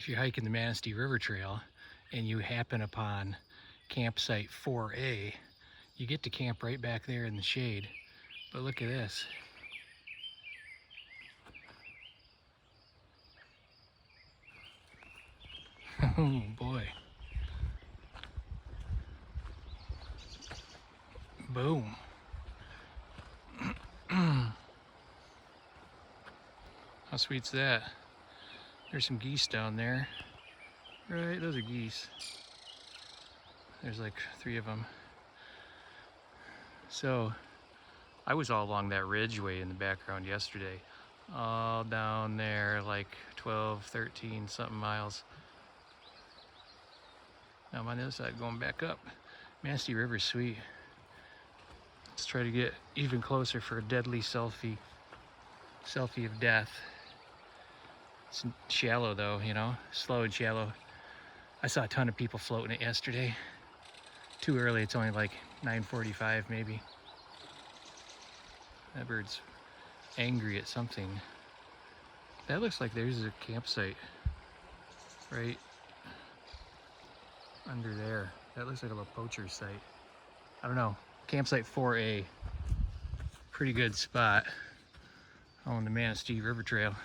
if you're hiking the Manistee River Trail and you happen upon campsite 4A, you get to camp right back there in the shade. But look at this. Oh boy. Boom. How sweet's that? There's some geese down there. Right, those are geese. There's like 3 of them. So I was all along that ridgeway in the background yesterday, all down there like 12, 13 something miles. Now I'm on the other side going back up. Manistee River's sweet. Let's try to get even closer for a deadly selfie of death. It's shallow though, you know, slow and shallow. I saw a ton of people floating it yesterday. Too early, it's only like 9:45 maybe. That bird's angry at something. That looks like there's a campsite right under there. That looks like a little poacher site. I don't know. Campsite 4A. Pretty good spot on the Manistee River Trail.